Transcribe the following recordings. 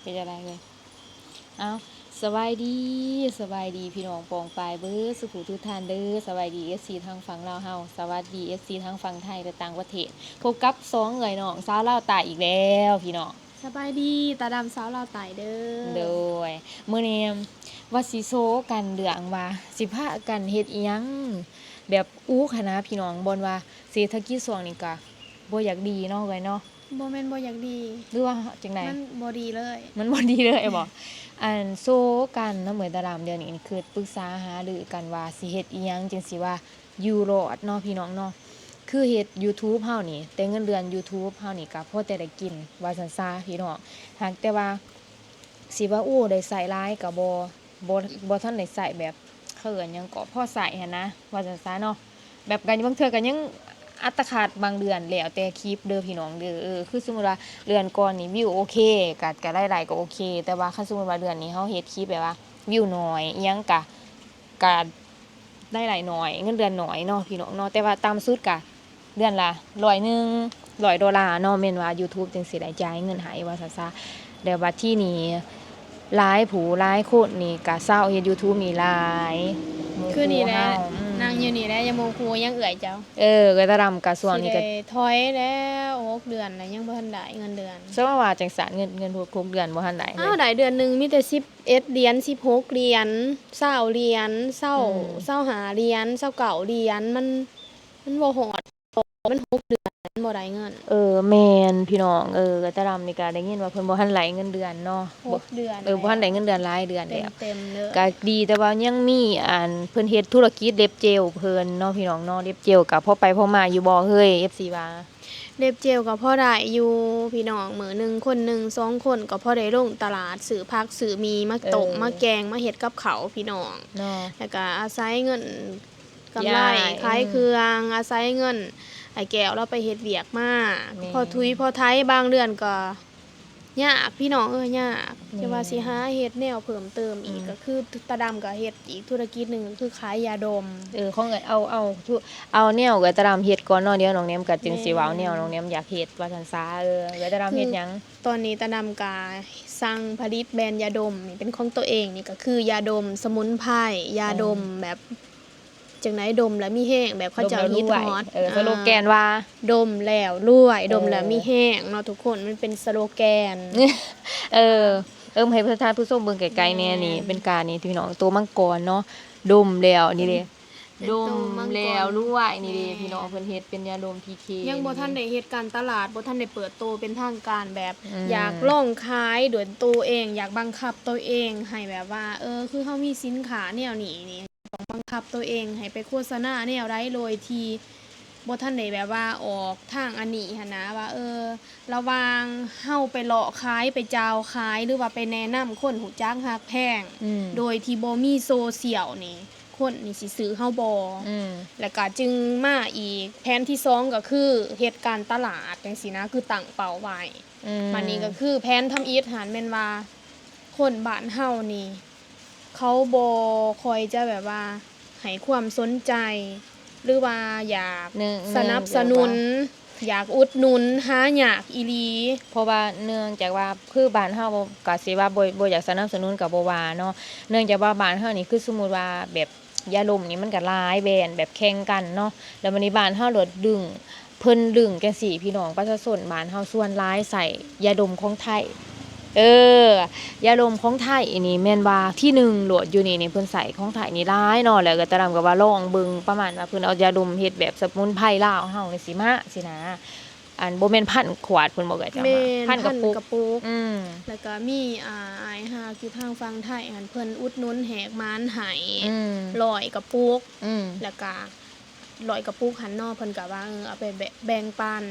เป็นจังไดเลยเอาสบายดีสบายดีพี่น้องปองปายเบิดสุขุทุกท่านเด้อสบายดี FC ทางฝั่งลาวเฮาสวัสดี FC ทางฝั่งไทยและต่างประเทศพบกับ2เอ่ยน้องสาวลาวตายอีกแล้วพี่น้องสบายดีตาดำสาวลาวไต่เด้อโดยมื้อนี้ว่าสิโซกันเรื่องว่าสิพากันเฮ็ดอีหยังแบบคณะพี่น้องบ่นว่าเศรษฐกิจช่วงนี้ก็บ่อยากดีเนาะเอ้ยเนาะบ่แม่นบ่อยากดี หรือว่าจังได๋มันบ่ดีเลย มันบ่ดีเลยบ่อันโซกันเนาะเหมือนตารามเดือนนี้คือปรึกษาหารือกันว่าสิเฮ็ดอีหยังจังสิว่าอยู่รอดเนาะพี่น้องเนาะคือเฮ็ด YouTube เฮานี่แต่เงินเดือน YouTube เฮานี่ก็พอแต่ได้กินว่าซั่นซะพี่น้องหากแต่ว่าสิว่าได้ใช้หลายก็บ่ทันได้ใช้แบบเขาเอิ้นหยังก็พอใช้หันนะว่าซั่นซะเนาะแบบกันบางเทื่อก็ยังอัตคัดบางเดือนแล้วแต่คลิปเด้อพี่น้องเด้อคือสมมุติว่าเดือนก่อนนี่วิวโอเคก็ได้หลายก็โอเคแต่ว่าคันสมมุติว่าเดือนนี้เฮาเฮ็ดคลิปแบบว่าวิวน้อยอิหยังก็ได้หลายน้อยเงินเดือนน้อยเนาะพี่น้องเนาะแต่ว่าต่ำสุดก็เดือนละ100$100เนาะแม่นว่า YouTube จังสิได้จ่ายเงินให้ว่าซั่นซะแล้วบัดทีนี้หลายผู้หลายคนนี่ก็เซาเฮ็ด YouTube นี่หลายหมู่ คือนี่แหละ เฮานั่งอยู่นี่แหละยังบ่ฮู้ยังเอื้อยเจ้าก็ตะดำก็ช่วงนี้ก็ สิได้ถอยแล้ว6เดือนแล้วยังบ่ทันได้เงินเดือน ซะว่าจังซั่นเงินพวก6เดือนบ่ทันได้เล อ้าวย ได้เดือนหนึงมีแต่11เหรียญ16เหรียญ20เหรียญ25เหรียญ29เหรียญมันบ่ฮอดมัน6เดือนมันบ่ได้เงินแม่นพี่น้องก็ตะดำนี่ก็ได้ยินว่าเพิ่นบ่ทันไหลเงินเดือนเนาะ6เดือนบ่ทันได้เงินเดือนรายเดือนแล้ว เต็มๆเลย ก็ดีแต่ว่ายังมีเพิ่นเฮ็ดธุรกิจเล็บเจลเพิ่นเนาะพี่น้องเนาะเล็บเจลก็พอไปพอมาอยู่บ่เฮ้ย FC ว่าเล็บเจลก็พอได้อยู่พี่น้องมื้อหนึ่งคนหนึ่ง2คนก็พอได้ลงตลาดซื้อผักซื้อมีมาต้มมาแกงมาเฮ็ดกับข้าวพี่น้องเนาะแล้วก็อาศัยเงินกำไร ย้าย ขายเครื่องอาศัยเงินไอ้แก้วเราไปเฮ็ดเวียกมาพอทุยพอไทยบางเดือนก็ยากพี่น้องยากจะว่าสิหาเฮ็ดแนวเพิ่มเติมอีกก็คือตาดำก็เฮ็ดอีกธุรกิจหนึงก็คือขายยาดมของเอ้ยเอาแนวเอ้ยตะดำเฮ็ดก่อนเนาะเดี๋ยวน้องแนมก็จึงสิเว้าแนวน้องแนมอยากเฮ็ดว่าซั่นซะเอ้ยตะดำเฮ็ดหยังตอนนี้ตาดำก็สั่งผลิตแบรนด์ยาดมนี่เป็นของตัวเองนี่ก็คือยาดมสมุนไพรยาดมแบบจังได๋ดมแล้วมีแห้งแบบเขาเจ้าฮิตฮอตสโลแกนว่า ดมแล้วรวยดมแล้วมีแห้งเนาะทุกคนมันเป็นสโลแกนให้ประธานผู้ชมเบิ่งไกลๆแน่นี่เป็นการนี่พี่น้องตัวมังกรเนาะดมแล้วนี่เด้ดมแล้วรวยนี่เด้พี่น้องเพิ่นเฮ็ดเป็นยาดม TK ยังบ่ทันได้เฮ็ดการตลาดบ่ทันได้เปิดตัวเป็นทางการแบบอยากลองขายด้วยตัวเองอยากบังคับตัวเองให้แบบว่าคือเฮามีสินค้าแนวนี้นี่ต้องบังคับตัวเองให้ไปโฆษณาแนวใดโดยที่บ่ทันได้แบบว่าออกทางอันนี้หันนะว่าระหว่างเฮาไปเลาะขายไปจาวขายหรือว่าไปแนะนำคนหูจักฮักแพงโดยที่บ่มีโซเชียลนี่คนนี่สิซื้อเฮาบ่แล้วก็จึงมาอีกแผนที่2ก็คือเฮ็ดการตลาดจังซี่นะคือตั้งเป้าไว้มันนี่ก็คือแผนทำอีทหันแม่นว่าคนบ้านเฮานี่เขาบ่ค่อยจะแบบว่าให้ความสนใจหรือว่าอยากสนับสนุนอยากอุดหนุนหายากอีหลีเพราะว่าเนื่องจากว่าคือบ้านเฮาก็สิว่าบ่อยากสนับสนุนก็บ่ว่าเนาะเนื่องจากว่าบ้านเฮานี่คือสมมุติว่าแบบยาดมนี่มันก็หลายแบรนด์แบบแข่งกันเนาะแล้วบัดนี้บ้านเฮาโลดดึงเพิ่นดึงจังซี่พี่น้องประชาชนบ้านเฮาส่วนหลายใส่ยาดมของไทยยาดมของไทยนี่แม่นว่าที่1โหลดอยู่นี่เพิ่นใส่ของไทยนี่หลายเนาะแล้วก็ตะดำก็ว่าลองเบิ่งประมาณว่าเพิ่นเอายาดมเฮ็ดแบบสมุนไพรลาวเฮานี่สิมาสินะอันบ่แม่นพันขวดเพิ่นบ่ก็จะมาพันกระปุกแล้วก็มีอ้ายฮาคือทางฝั่งไทยหันเพิ่นอุดหนุนแหกมานให้100กระปุกแล้วก็100กระปุกหันเนาะเพิ่นก็ว่าเอาไปแบ่งปัน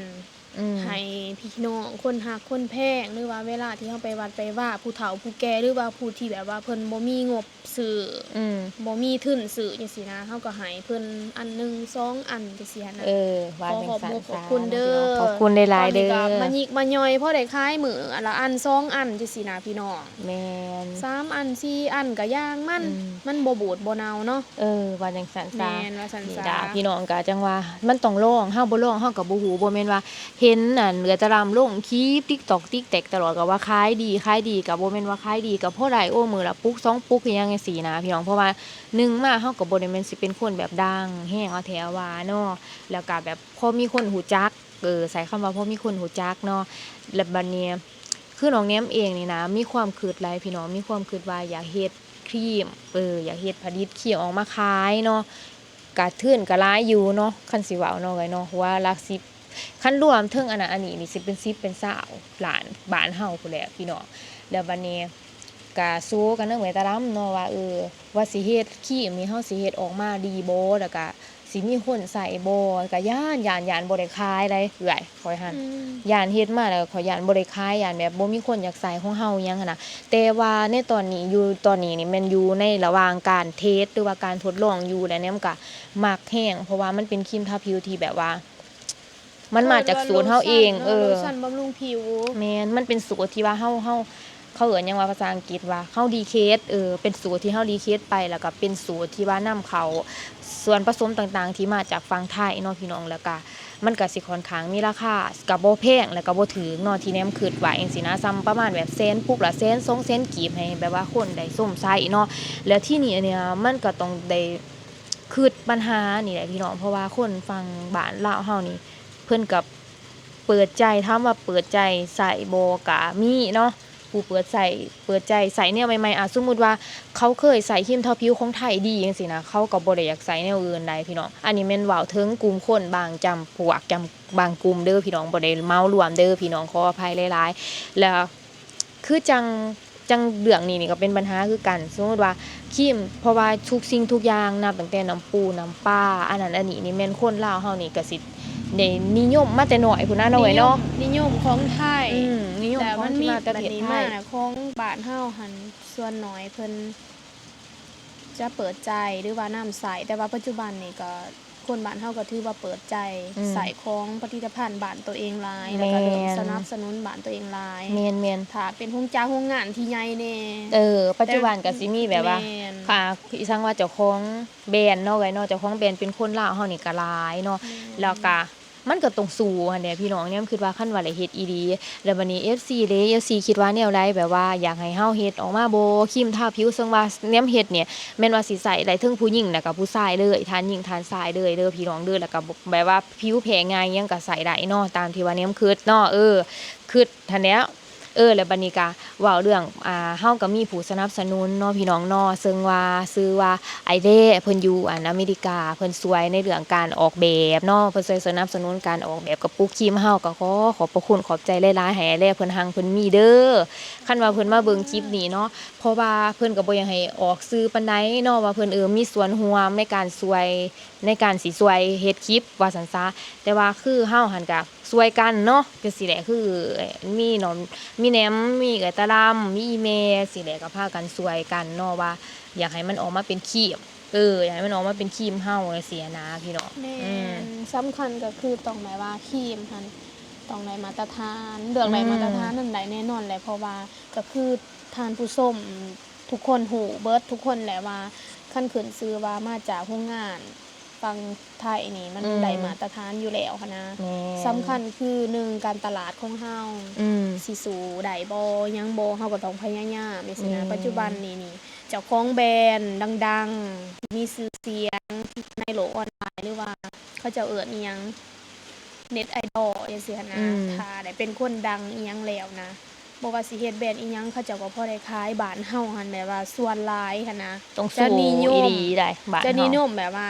ให้พี่น้องคนฮักคนแพงหรือว่าเวลาที่เฮาไปวัดไปว่าผู้เฒ่าผู้แก่หรือว่าผู้ที่แบบว่าเพิ่นบ่มีงบซื้อบ่มีทุนซื้อจังซี่นะเฮาก็ให้เพิ่นอันหนึง2อันจังซี่นะว่าจังซั่นขอบคุณเด้อขอบคุณหลายๆเด้อมายิกมาย่อยพอได้ขายมื้อละอัน2อันจังซี่นะพี่น้องแม่น3อัน4อันก็ย่างมันบ่บูดบ่เน่าเนาะว่าจังซั่นซะแม่นว่าซั่นซะพี่น้องก็จังว่ามันต้องลองเฮาบ่ลองเฮาก็บ่ฮู้บ่แม่นว่าเ เห็นน่ะเหลือแต่รำลงคลิป TikTok TikTok ตลอดก็ว่าขายดีก็บ่แม่นว่าขายดีก็พอได้โอ้มื้อละปุก2ปุกอิหยังจังซี่นะพี่น้องเพราะว่า1มาเฮาก็บ่ได้แม่นสิเป็นคนแบบดังแฮงเอาแถวว่าเนาะแล้วก็แบบพอมีคนรู้จักใช้คำว่าพอมีคนรู้จักเนาะแล้วบัดนี้คือน้องแนมเองนี่นะมีความคิดหลายพี่น้องมีความคิดว่าอยากเฮ็ดครีมอยากเฮ็ดผลิตครีมออกมาขายเนาะก็ทุนก็หลายอยู่เนาะคันสิเว้าเนาะเนาะว่าหลัก10คันรวมเทิงอันนั้นอันนี้นี่สิเป็น10เป็น20ล้านบ้านเฮาพู้นแหละพี่น้องแล้วบัดนี้ก็สู้กันเรื่องไว้ตะลํเนาะว่าว่าสิเฮ็ดครีมนี่เฮาสิเฮ็ดออกมาดีบ่แล้วก็สิมีคนใช้บ่ก็ย้านบ่ได้ขายได้เอื้อยข้อยหั่นย้านเฮ็ดมาแล้วข้อยย้านบ่ได้ขายย้านแบบบ่มีคนอยากใช้ของเฮาอิหยังหันน่ะแต่ว่าในตอนนี้นี่แม่นอยู่ในระหว่างการเทสหรือว่าการทดลองอยู่แล้วแนมก็มักแรงเพราะว่ามันเป็นครีมทาผิวที่แบบว่ามันมาจากสูตรเฮาเองโลชั่นบำรุงผิวแม่นมันเป็นสูตรที่ว่าเฮาเขาเอิ้นหยังว่าภาษาอังกฤษว่าเฮาดีเคสเป็นสูตรที่เฮาดีเคสไปแล้วก็เป็นสูตรที่ว่านำเข้าส่วนผสมต่างๆที่มาจากฝั่งไทยเนาะพี่น้องแล้วก็มันก็สิค่อนข้างมีราคาก็บ่แพงแล้วก็บ่ถูกเนาะที่แนมคิดไว้จังซี่นะซ้ำประมาณแบบแสนปุกละแสน2แสนกีบให้แบบว่าคนได้สมใช้เนาะแล้วที่นี่เนี่ยมันก็ต้องได้คิดปัญหานี่แหละพี่น้องเพราะว่าคนฝั่งบ้านลาวเฮานี่เพิ่นก็เปิดใจถามว่าเปิดใจใส่บ่ก็มีเนาะผู้เปิดใจใส่แนวใหม่ๆสมมุติว่าเขาเคยใส่ครีมทาผิวของไทยดีจังซี่นะเขาก็บ่ได้อยากใส่แนวอื่นใดพี่น้องอันนี้แม่นเว้าถึงกลุ่มคนบางจำพวกบางกลุ่มเด้อพี่น้องบ่ได้เมารวมเด้อพี่น้องขออภัยหลายๆแล้วคือจังเรื่องนี้นี่ก็เป็นปัญหาคือกันสมมุติว่าครีมเพราะว่าทุกสิ่งทุกอย่างนับตั้งแต่น้ำปูน้ำปลาอันนั้นอันนี้นี่แม่นคนลาวเฮานี่ก็สิได้นิยมมาแต่น้อยพู้นนะเนาะเว้ยเนาะนิยมของไทยนิยมของที่มาแต่ประเทศไทยของบ้านเฮาหันส่วนน้อยเพิ่นจะเปิดใจหรือว่านำใส่แต่ว่าปัจจุบันนี่ก็คนบ้านเฮาก็ถือว่าเปิดใจใส่ของผลิตภัณฑ์บ้านตัวเองหลายแล้วก็เริ่มสนับสนุนบ้านตัวเองหลายแม่นถ้าเป็นโรงงานที่ใหญ่แน่ปัจจุบันก็สิมีแบบว่าค่ะอีสังว่าเจ้าของแบรนด์เนาะไว้เนาะเจ้าของแบรนด์เป็นคนลาวเฮานี่ก็หลายเนาะแล้วก็มันก็ต้องสู้หั่นแหละพี่น้องเนี่ยคิดว่าคันว่าได้เฮ็ดอีหลีแล้วบัดนี้ FC เด้ FC คิดว่าแนวใดแบบว่าอยากให้เฮาเฮ็ดออกมาบ่ครีมทาผิวซึ่งว่าแนมเฮ็ดเนี่ยแม่นว่าสิใช้ได้เทิงผู้หญิงแล้วก็ผู้ชายเลยทานหญิงทานชายเลยเด้อพี่น้องเด้อแล้วก็แบบว่าผิวแพ้ง่ายอิหยังก็ใช้ได้เนาะตามที่ว่าแนมคิดเนาะคิดทันแล้วแล้วบัดนี้ก็เว้าเรื่องเฮาก็มีผู้สนับสนุนเนาะพี่น้องเนาะซึ่งว่าชื่อว่าไอเด้เพิ่นอยู่อเมริกาเพิ่นช่วยในเรื่องการออกแบบเนาะเพิ่นช่วยสนับสนุนการออกแบบกระปุกครีมเฮาก็ขอบพระคุณขอบใจหลายๆให้ไอเด้เพิ่นฮังเพิ่นมีเด้อคันว่าเพิ่นมาเบิ่งคลิปนี้เนาะเพราะว่าเพิ่นก็บ่อยากให้ออกสื่อปานใดเนาะว่าเพิ่นมีส่วนร่วมในการช่วยในการสิช่วยเฮ็ดคลิปว่าซั่นซะแต่ว่าคือเฮาหั่นก็ช่วยกันเนาะจังซี่แหละคือมีน้องมีแหนมมีเอื้อยตะลำมีอีแม่สิแหละก็พากันช่วยกันเนาะว่าอยากให้มันออกมาเป็นครีมอยากให้มันออกมาเป็นครีมเฮาจังซี่นะพี่น้องแม่นสำคัญก็คือต้องหมายว่าครีมหั่นต้องได้มาตรฐานเรื่องได้มาตรฐานนั่นได้แน่นอนแหละเพราะว่าก็คือท่านผู้ชมทุกคนฮู้เบิดทุกคนแหละว่าคันขึ้นชื่อว่ามาจากโรงงานฝั่งไทยนี่มันได้มาตรฐานอยู่แล้วหั้นนะสำคัญคือ1การตลาดของเฮาสิสู้ได้บ่ยังบ่เฮาก็ต้องพยายามจังซี่นะปัจจุบันนี่เจ้าของแบรนด์ดังๆมีชื่อเสียงในโลกออนไลน์หรือว่าเขาเจ้าเอิ้นอิหยังเน็ตไอดอลจังซี่หั้นนะถ้าได้เป็นคนดังอิหยังแล้วนะบ่ว่าสิเฮ็ดแบรนด์อิหยังเขาเจ้าก็พอได้ขายบ้านเฮาหั่นแบบว่าส่วนหลายหั้นนะจะนิยมได้บ้านเฮาจะนิยมแบบว่า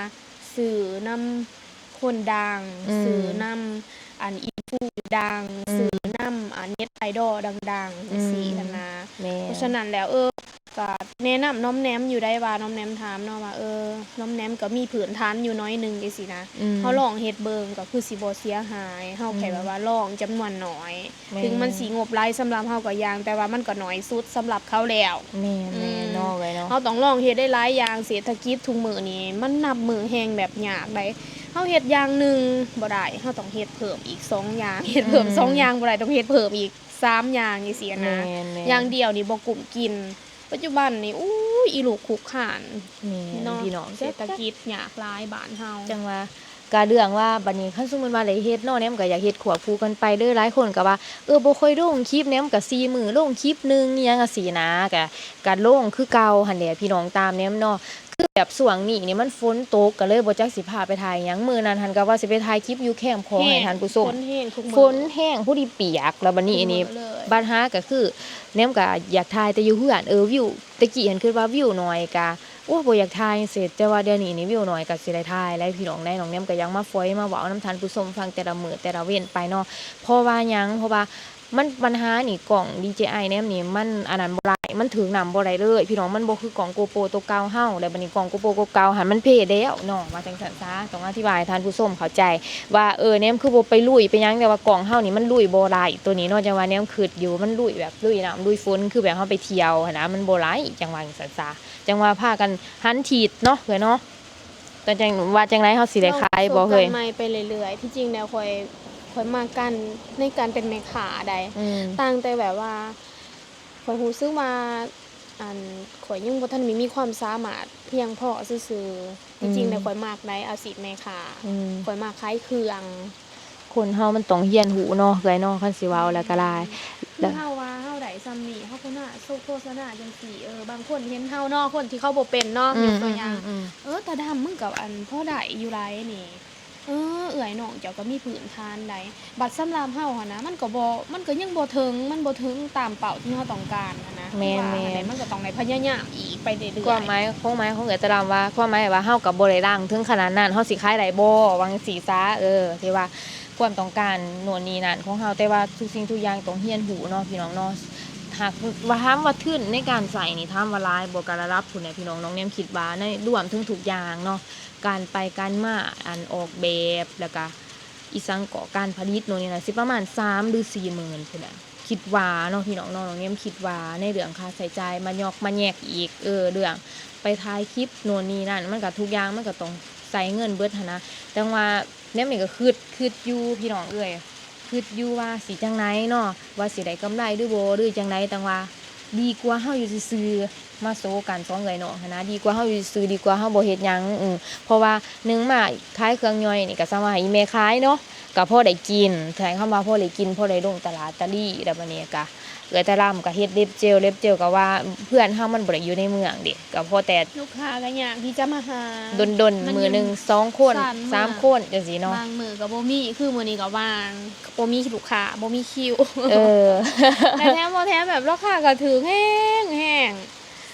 สื่อนำคนดังสื่อนำอินฟูดังสื่อนำเน็ตไอดอลดังๆจังซี่หั้นนะเพราะฉะนั้นแล้วก็แนะนำน้อมแนมอยู่ได้ว่าน้อมแนมถามเนาะว่าน้อมแนมก็มีพื้นฐานอยู่น้อยนึงจังซี่นะเฮาลองเฮ็ดเบิ่งก็คือสิบ่เสียหายเฮาแค่แบบว่าลองจำนวนน้อยถึงมันสิงบหลายสำหรับเฮาก็อย่างแต่ว่ามันก็น้อยสุดสำหรับเขาแล้วแม่เนาะไว้เนาะเฮาต้องลองเฮ็ดได้หลายอย่างเศรษฐกิจทุกมื้อนี้มันนับมื้อแฮงแบบยากได้เฮาเฮ็ดอย่างนึงบ่ได้เฮาต้องเฮ็ดเพิ่มอีก2อย่างเฮ็ดเพิ่ม2อย่างบ่ได้ต้องเฮ็ดเพิ่มอีก3อย่างจังซี่นะอย่างเดียวนี่บ่กุ้มกินปัจจุบันนี่อีลูกคุกคานพี่น้องเศรษฐกิจยากหลายบ้านเฮาจังว่า ก็เรื่องว่าบัดนี้คันสมมุติว่าได้เฮ็ดเนาะแหนมก็อยากเฮ็ดควบคู่กันไปเด้อหลายคนก็ว่าบ่ค่อยลงคลิปแหนมก็4มื้อลงคลิปหนึงอิหยังจังซี่นะก็ลงคือเก่าหั่นแหละพี่น้องตามแหนมเนาะคือแบบช่วงนี้นี่มันฝนตกก็เลยบ่จักสิพาไปถ่ายหยังมื้อนั้นหันก็ว่าสิไปถ่ายคลิปอยู่แคมป์ของให้ท่านผู้ชม ฝนแห้งทุกมื้อ ฝนแห้งผู้ดีเปียกแล้วบัดนี้อันนี้ ทุกมื้อเลย ปัญหาก็คือแหนมก็อยากถ่ายแต่อยู่เฮือนวิวตะกี้หันคิดว่าวิวน้อยก็โอ้บ่อยากถ่ายเสร็จแต่ว่าเดี๋ยวนี้นี่วิวน้อยก็สิได้ถ่ายแล้วพี่น้องได้น้องแหนมก็ยังมาฝอยมาเว้านํท่านผู้ชมฟังแต่ละมื้อแต่ละเว้นไปเนาะเพราะว่าหยังเพราะว่ามันปัญหานี่กล่อง DJI แหนมนี่มันอันนั้นบ่ได้มันถึงน้ำบ่ได้เลยพี่น้องมันบ่คือกล่อง GoPro ตัวเก่าเฮาแล้วบัดนี้กล่อง GoPro ตัวเก่าหันมันเพ่แล้วเนาะว่าจังซั่นซะต้องอธิบายให้ท่านผู้ชมเข้าใจว่าแหนมคือบ่ไปลุยไปหยังแต่ว่ากล่องเฮานี่มันลุยบ่ได้ตัวนี้เนาะจังว่าแหนมคิดอยู่มันลุยแบบลุยน้ำลุยฝนคือแบบเฮาไปเที่ยวหันนะมันบ่หลายจังว่าจังซั่นซะจังว่าพากันหันถีดเนาะเอ้ยเนาะแต่จังว่าจังไดเฮาสิได้ขายบ่เฮ้ย ราประสบการณ์ใหม่ไปเรื่อยๆที่จริงแล้วข่อยมากันในการเป็นแม่ค้าได้ ต่างแต่แบบว่าข่อยรู้สึกว่าข่อยยังบ่ทันมีความสามารถเพียงพอซื่อๆที่จริงแล้วข่อยมักได้อาชีพแม่ค้าข่อยมักขายเครื่อง คนเฮามันต้องเรียนรู้เนาะเอ้ยเนาะคันสิเว้าแล้วก็หลาย คือเฮาว่าเฮาได้ซำนี้เฮาก็น่าโฆษณาจังซี่บางคนเห็นเฮาเนาะคนที่เขาบ่เป็นเนาะยกตัวอย่างตาดำมึงก็พอได้อยู่หลายนี่เอื้อยน้องเจ้าก็มีพื้นฐานได้บัดสำหรับเฮาหั่นนะมันก็ยังบ่ถึงมันบ่ถึงตามเป้าที่เฮาต้องการหั้นนะ แม่น ว่าอันใดมันก็ต้องได้พยายามอีกไปเรื่อยๆ ความหมายของเอ๋ยตะลามว่าความหมายว่าเฮากับบ่ได้ดังถึงขนาดนั้นเฮาสิขายได้บ่ว่าจังซี่ซะที่ว่าความต้องการโน่นนี่นั่นของเฮาแต่ว่าทุกสิ่งทุกอย่างต้องเรียนรู้เนาะพี่น้องเนาะหากว่าถามว่าทุนในการใช้นี่ถามว่าหลายบ่ก็ระดับพุ่นน่ะพี่น้องน้องแนมคิดว่าในรวมถึงทุกอย่างเนาะการไปการมาออกแบบแล้วก็อีสังเกาะการผลิตโน่นนี่น่ะสิประมาณ3หรือ4หมื่นพุ่นน่ะคิดว่าเนาะพี่น้องเนาะน้องแนมคิดว่าในเรื่องค่าใช้จ่ายมาแยกอีกเรื่อง ไปถ่ายคลิปโน่นนี่นั่นมันก็ทุกอย่างมันก็ต้องใส่เงินเบิดหั้นนะแต่ว่าแนวนี้ก็คิดอยู่พี่น้องคิดอยู่ว่าสิจังไดเนาะว่าสิได้กำไรหรือบ่หรือจังไดแต่ว่าดีกว่าเฮาอยู่ซื่อๆมาโซกันสองเอ้ยเนาะหั้นนะดีกว่าเฮาอยู่ซื่อดีกว่าเฮาบ่เฮ็ดหยังเพราะว่า1มาขายเครื่องย่อยนี่ก็สามารถให้อีแม่ขายเนาะก็พอได้กินแทนคำว่าพอได้กินพอได้ลงตลาดตะลี่แล้วบัดนี้ก็เอื้อยแต่ลำก็เฮ็ดเล็บเจลก็ว่าเพื่อนเฮามันบ่ได้อยู่ในเมืองเด้ก็พอแต่ ลูกค้าก็อยากที่จะมาหา ดนมือหนึ่ง2 คน 3 คนจังซี่เนาะ บางมื้อก็บ่มีคือมื้อนี้ก็ว่างบ่มีลูกค้าบ่มีคิว เออ แต่แถมบ่แถมแบบราคาก็ถูกแฮง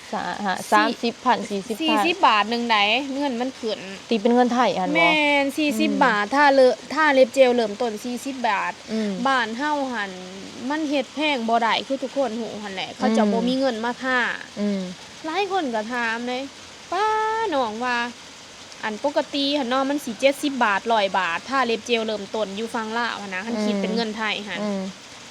30,000 40,000 40 บาทหนึงได้เงินมันขึ้น ตีเป็นเงินไทยอันบ่ แม่น40 บาทถ้าเล็บเจลเริ่มต้น40 บาท บ้านเฮาหันมันเฮ็ดแพงบ่ได้คือทุกคนฮู้หั่นแหละเขาเจ้าบ่มีเงินมาท่า หลายคนก็ถามเลยป้าน้องว่าอันปกติหั่นเนาะมันสิ70 บาท100 บาทถ้าเล็บเจลเริ่มต้นอยู่ฝั่งลาวหั่นนะคันคิดเป็นเงินไทยหั่น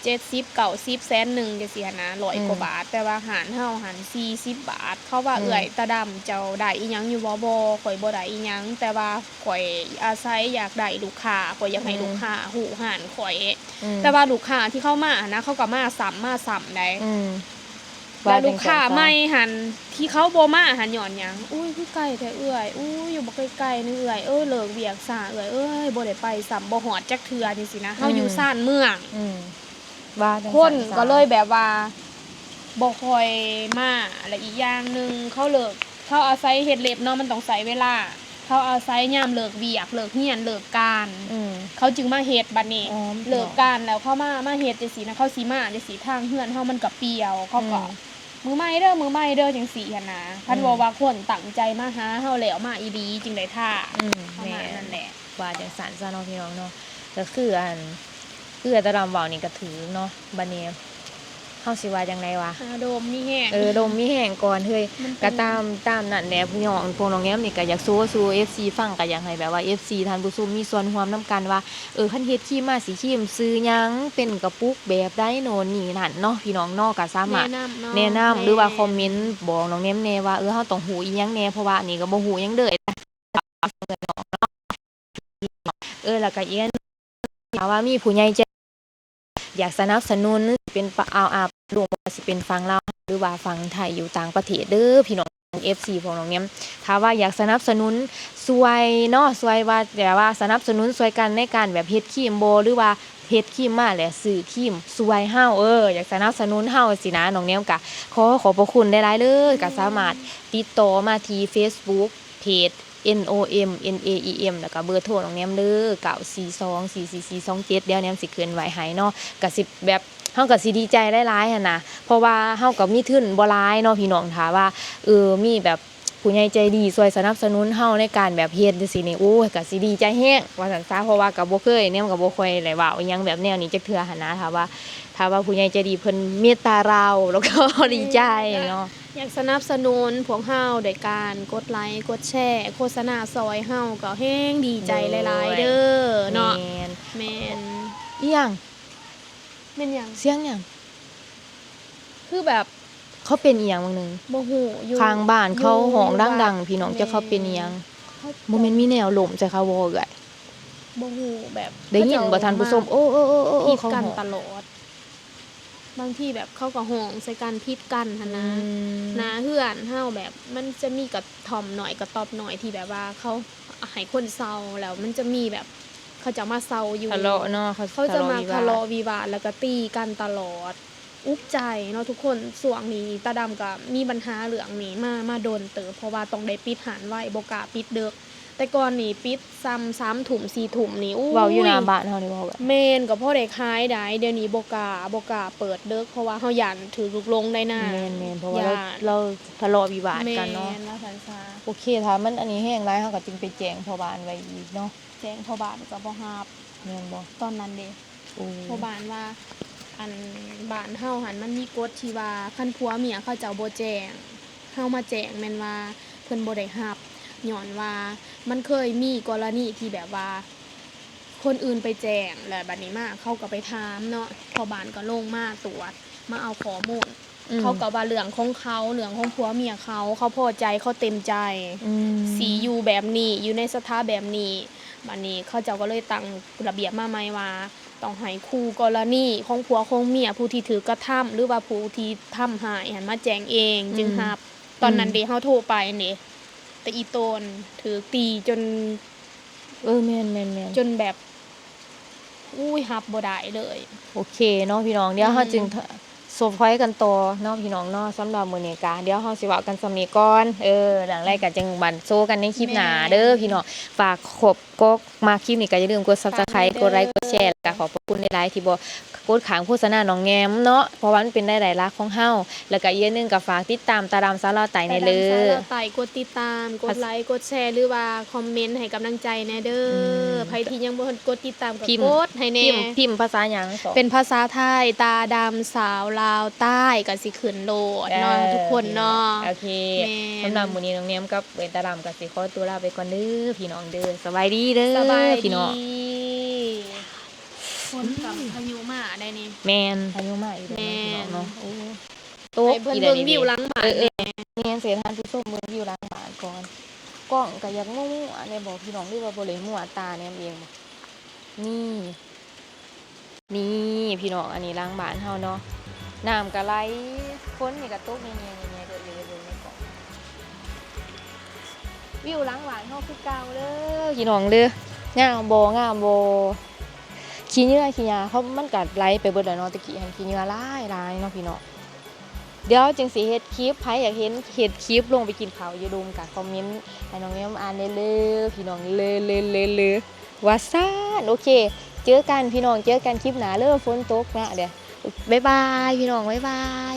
70 90แสนหนึงจังซี่หั่นนะ100กว่าบาทแต่ว่าหารเฮาหัน40 บาทเขาว่าเอื้อยตาดำเจ้าได้อีหยังอยู่บ่ข่อยบ่ได้อีหยังแต่ว่าข่อยอาศัยอยากได้ลูกค้าข่อยอยากให้ลูกค้าฮู้หานข่อยแต่ว่าลูกค้าที่เข้ามาหั่นนะเขาก็มาซ้ำได้แล้วลูกค้าใหม่หันที่เขาบ่มาหันหย่อนหยังอุ้ยคือไกลแท้เอื้อยอุ้ยอยู่บ่ไกลๆนี่เอื้อยเลิกเวียกซ่าเอื้อยบ่ได้ไปซ้ำบ่ฮอดจักเทื่อจังซี่นะเฮาอยู่ซ่านเมืองว่าจัง คนก็เลยแบบว่าบ่ค่อยมาและอีกอย่างหนึงเขาอาศัยเฮ็ดเล็บเนาะมันต้องใช้เวลาเขาอาศัยยามเลิกเวียกเลิกเรียนเลิกการเขาจึงมาเฮ็ดบัดนี้เลิกการแล้วเขามาเฮ็ดจังซี่นะเขาสิมาจังซี่ทางเฮือนเฮามันก็เปรี่ยวเขาก็มือใหม่เด้อจังซี่หั่นนะคันว่าคนตั้งใจมาหาเฮาแล้วมาอีหลีจึงได้ท่าประมาณนั้นแหละ ว่าจังซั่นซะเนาะพี่น้องเนาะก็คือตะลำเว้านี่ก็ถือเนาะบัดนี้เฮาสิว่าจังไดวะ โดมมีแห้ง ดมมีแห้งก่อนเฮ้ยก็ตามนั่นแหละพี่น้องพวกน้องแง้มนี่ก็อยากสู้ FC ฟังก็อยากให้แบบว่า FC ท่านผู้ชมมีส่วนร่วมนํกันว่าคันเฮ็ดครีมมาสิครีมซื้อหยังเป็นกระปุกแบบใดโน่นนี่นั่นเนาะพี่น้องเนาะก็สามารถแนะนำหรือว่าคอมเมนต์บอกน้องแง้มแน่ว่าเฮาต้องฮู้อีหยังแน่เพราะว่าอันนี้ก็บ่ฮู้หยังเด้อแล้วก็อีกอันถ้าว่ามีผู้ใหญ่ใจอยากสนับสนุนเป็นรวมว่าสิเป็นฝั่งลาวหรือว่าฝั่งไทยอยู่ต่างประเทศเด้อพี่น้อง FC ของน้องแนมถ้าว่าอยากสนับสนุนช่วยเนาะช่วยว่าแบบว่าสนับสนุนช่วยกันในการแบบเฮ็ดครีมบ่หรือว่าเฮ็ดครีมมาแล้วซื้อครีมช่วยเฮาอยากสนับสนุนเฮาสินะน้องแนมก็ขอบพระคุณหลายๆเลยก็สามารถติดต่อมาที่ Facebook เพจ NOMNAEM แล้วก็เบอร์โทรน้องแนมเด้อ9424442 7เดี๋ยวแนมสิขึ้นไว้ให้เนาะก็สิแบบเฮาก็สิดีใจหลายๆหั่นน่ะเพราะว่าเฮาก็มีทุนบ่หลายเนาะพี่น้องถ้าว่ามีแบบผู้ใหญ่ใจดีช่วยสนับสนุนเฮาในการแบบเฮ็ดจังซี่นี่โอ้ยก็สิดีใจแฮงว่าซั่นซะเพราะว่าก็บ่เคยแนมก็บ่ค่อยได้เว้าอิหยังแบบแนวนี้จักเทื่อหั่นนะถ้าว่าผู้ใหญ่ใจดีเพิ่นเมตตาเราแล้วก็ ดีใจเนาะ อยากสนับสนุนพวกเฮาโดยการกดไลค์กดแชร์โฆษณาซอยเฮาก็แฮงดีใจหลายๆเด้อเนาะ แม่น แม่น อีหยัง แม่นหยัง เสียงหยัง คือแบบ เขาเป็นอีหยังบางหนึง บ่ฮู้อยู่ ข้างบ้านเขาห้อง อยู่ ดังๆพี่น้องจะเขาเป็นอีหยัง เขา บ่แม่นมีแนวล่มใส่เขาบ่เอ้ย บ่ฮู้แบบ ได้ยินบ่ทันผู้ชมโอ้ พิด เขา กัน ห้อง ตลอด บางทีแบบเขาก็ห้องใส่กันพิดกันหั่นนะ หนาเฮือนเฮาแบบมันจะมีกระท่อมหน่อยกระต๊อบหน่อยที่แบบว่าเขาให้คนเซาแล้วมันจะมีแบบเขาจะมาเซาอยู่ ทะเลาะเนาะ เขาจะมา วิว ทะเลาะวิวาทแล้วก็ตีกันตลอด อุกใจเนาะทุกคนส่วงนี้ตาดำก็มีปัญหาเรื่องนี้มาโดนเติบเพราะว่าต้องได้ปิดหานไว้บ่กล้าปิดเด้อแต่ก่อนนี่ปิดซ้ำ3 ทุ่ม4 ทุ่มนี่อู้ย เว้าอยู่หน้าบ้านเฮานี่เว้าแบบ แม่นก็พอได้ขายได้เดี๋ยวนี้บ่กล้าเปิดเด้อเพราะว่าเฮาย่านถือลูกหลงได้นะ แม่นเพราะว่า ย่าน เราทะเลาะวิวาทกันเนาะ แม่นว่าซั่นซะ โอเคถ้ามันอันนี้แห้งหลายเฮาก็จึงไปแจ้งพ่อบ้านไว้อีกเนาะ แจ้งพ่อบ้านก็บ่รับ แม่นบ่ ตอนนั้นเด้ โอ้ พ่อบ้านว่าอันบ้านเฮาหันมันมีกฎที่ว่าคันผัวเมียเขาเจ้าบ่แจ้งเฮามาแจ้งแม่นว่าเพิ่นบ่ได้รับย้อนว่ามันเคยมีกรณีที่แบบว่า คนอื่นไปแจ้งแล้วบัดนี้มาเขาก็ไปถามเนาะพ่อบ้านก็ลงมาตรวจมาเอาข้อมูล เขาก็ว่าเรื่องของเขาเรื่องของผัวเมียเขาพอใจเขาเต็มใจ สีอยู่แบบนี้อยู่ในสถาแบบนี้บัดนี้เขาเจ้าก็เลยตั้งระเบียบมาใหม่ว่าต้องให้คู่กรณีของผัวของเมียผู้ที่ถือกระทำหรือว่าผู้ที่ทำให้หันมาแจ้งเองจึงรับตอนนั้นเด้เฮาโทรไปนี่แต่อีโตนถือตีจน แม่น จนแบบอุ้ยรับบ่ได้เลย โอเคเนาะพี่น้องเดี๋ยวเฮาจึงสบพอยกันต่อเนาะพี่น้องเนาะสำหรับมื้อนี้ก็เดี๋ยวเฮาสิเว้ากันสำนี้ก่อนหลังแรกก็จังบันโซกันในคลิปหน้าเด้อพี่น้องฝากก็มาคลิปนี้ก็อย่าลืมกด Subscribe กดไลค์กดแชร์แล้วก็ขอบพระคุณหลายๆที่บ่กดขางโฆษณาน้องแงมเนาะเพราะว่ามันเป็นได้หลายรักของเฮาแล้วก็อีกอย่างหนึงก็ฝากติดตามตาดำสาวลาวไต่ในเด้อ ไต่กดติดตามกดไลค์กดแชร์หรือว่าคอมเมนต์ให้กำลังใจแน่เด้อไผที่ยังบ่ทันกดติดตามก็ พิมพ์ กดให้แน่ พิมพ์ภาษาหยังสอน เป็นภาษาไทยตาดำสาวลาวใต้ก็สิขึ้นโลดเนาะทุกคนเนาะ โอเค แม่น สำหรับมื้อนี้น้องแนมกับเวนตาดำก็สิขอตัวลาไปก่อนเด้อพี่น้องเด้อสบายดีเด้อ สบาย พี่น้อง ดีฝนกับพายุมาได้นี่ แม่นอายุมากอีกแล้ว แม่ เนาะพี่น้อง น เนาะโอ้ ให้เพิ่นเบิ่งวิวหลังบ้าน แม่นเสียทานผู้ชมเบิ่งวิวหลังบ้านก่อนกล้องก็อยากมั่วๆเนี่ยบอกพี่น้องหรือว่าบ่เลยมั่วตาแนมเองบ่นี่พี่น้องอันนี้หลังบ้านเฮาเนาะน้ำก็ไหลฝนนี่ก็ตกแง่ๆๆเด้อเบิ่งในกล้องวิวหลังบ้านเฮาคือเก่าเด้อพี่น้องเด้องามบ่ขี้เหงื่อขี้ยาเขามันก็ไหลไปเบิดแล้วเนาะตะกี้หันขี้เหงื่อหลายเนาะพี่น้องเดี๋ยวจึงสิเฮ็ดคลิปไผอยากเห็นเฮ็ดคลิปลงไปกินข้าวอยู่ดุมก็คอมเมนต์ให้น้องแอมอ่านเด้อพี่น้องเลยว่าซ่านโอเค เจอกันพี่น้องเจอกันคลิปหน้าเด้อฝนตกนะเดี๋ยวบ๊ายบายพี่น้องบ๊ายบาย